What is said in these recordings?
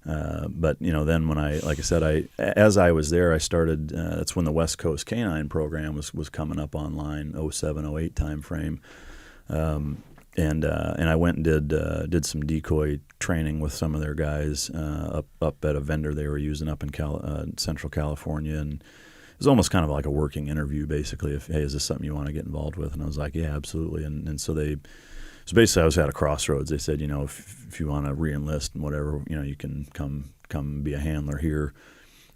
But then when like I said, as I was there, I started. That's when the West Coast K9 program was coming up online, 07, 08 time frame, and I went and did some decoy training with some of their guys up at a vendor they were using up in Central California, and it was almost kind of like a working interview, basically. Hey, is this something you want to get involved with? And I was like, yeah, absolutely. And so so basically, I was at a crossroads. They said, if you want to re-enlist and whatever, you can come be a handler here,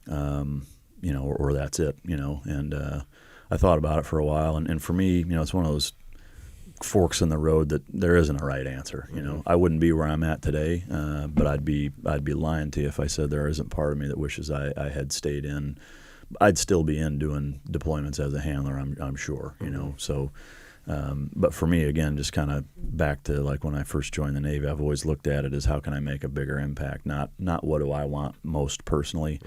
or that's it, And I thought about it for a while, and for me, it's one of those forks in the road that there isn't a right answer. I wouldn't be where I'm at today, but I'd be lying to you if I said there isn't part of me that wishes I had stayed in. I'd still be in doing deployments as a handler, I'm sure, So. But for me, again, just kind of back to like when I first joined the Navy, I've always looked at it as how can I make a bigger impact, not what do I want most personally,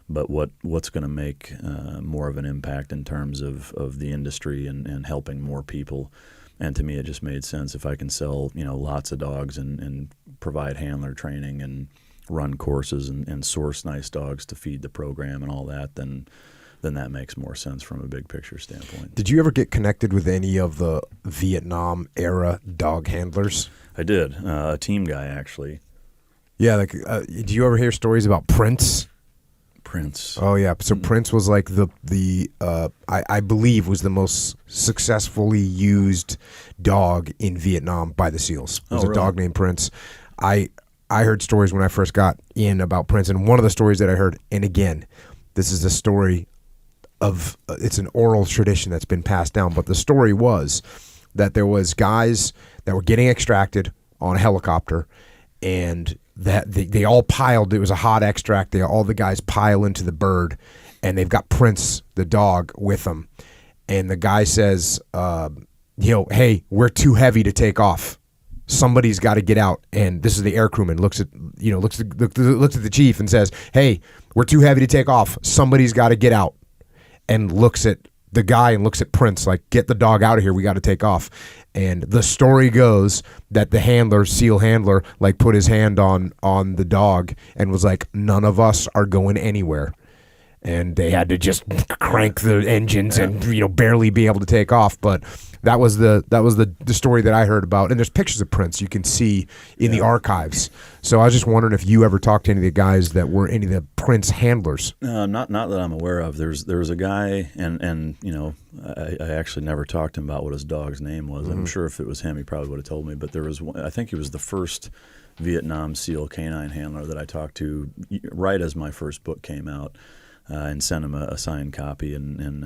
but what's going to make more of an impact in terms of the industry and helping more people. And to me, it just made sense. If I can sell lots of dogs and provide handler training and run courses and source nice dogs to feed the program and all that, then that makes more sense from a big picture standpoint. Did you ever get connected with any of the Vietnam era dog handlers? I did. A team guy, actually. Yeah, like do you ever hear stories about Prince? Prince. Oh yeah, so Prince was like I believe was the most successfully used dog in Vietnam by the SEALs. It was a dog named Prince. I heard stories when I first got in about Prince, and one of the stories that I heard, and again, this is a story of it's an oral tradition that's been passed down, but the story was that there was guys that were getting extracted on a helicopter, and that they all piled. It was a hot extract. All the guys pile into the bird, and they've got Prince the dog with them, and the guy says, "Hey, we're too heavy to take off. Somebody's got to get out." And this is the air crewman looks at the chief and says, "Hey, we're too heavy to take off. Somebody's got to get out." And looks at the guy and looks at Prince like, "Get the dog out of here. We got to take off." And the story goes that the SEAL handler, like put his hand on the dog and was like, "None of us are going anywhere." And they had to just crank the engines and barely be able to take off. But that was the story that I heard about. And there's pictures of Prince you can see in the archives. So I was just wondering if you ever talked to any of the guys that were any of the Prince handlers. Not that I'm aware of. There was a guy, and I actually never talked to him about what his dog's name was. I'm sure if it was him, he probably would have told me. But there was one, I think he was the first Vietnam SEAL canine handler that I talked to right as my first book came out. And sent him a signed copy and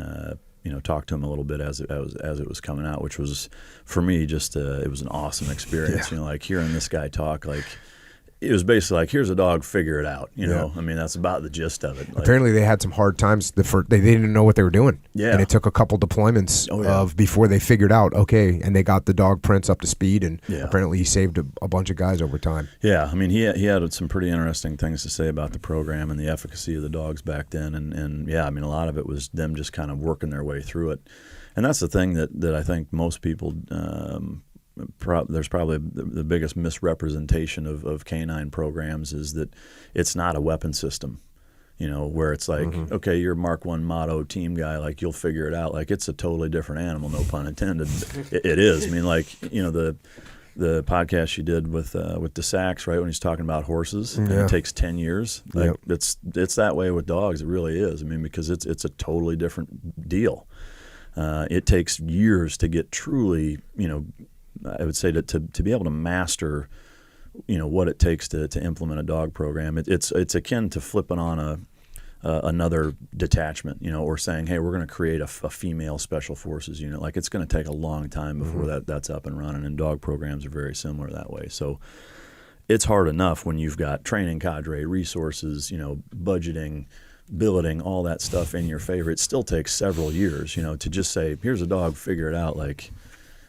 talked to him a little bit as it was coming out, which was for me just it was an awesome experience. Yeah. Like hearing this guy talk, like it was basically like, here's a dog, figure it out. I mean, that's about the gist of it. Like, apparently they had some hard times. They didn't know what they were doing. Yeah. And it took a couple deployments before they figured out, okay, and they got the dog Prince up to speed, and apparently he saved a bunch of guys over time. Yeah, I mean, he had some pretty interesting things to say about the program and the efficacy of the dogs back then. And yeah, I mean, a lot of it was them just kind of working their way through it. And that's the thing that I think most people there's probably the biggest misrepresentation of canine programs is that it's not a weapon system, where it's like, okay, you're a Mark I Motto team guy, like you'll figure it out. Like it's a totally different animal, no pun intended. It is. I mean, like, the podcast you did with DeSax, right, when he's talking about horses, and it takes 10 years. Like it's that way with dogs. It really is. I mean, because it's a totally different deal. It takes years to get truly, I would say to be able to master, what it takes to implement a dog program. It's akin to flipping on another detachment, or saying, hey, we're going to create a female special forces unit. Like it's going to take a long time before that's up and running. And dog programs are very similar that way. So it's hard enough when you've got training cadre, resources, budgeting, billeting, all that stuff in your favor. It still takes several years, to just say, here's a dog, figure it out. Like,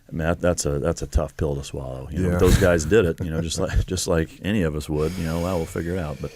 I mean, that's a tough pill to swallow. But those guys did it, just like any of us would. We'll figure it out. But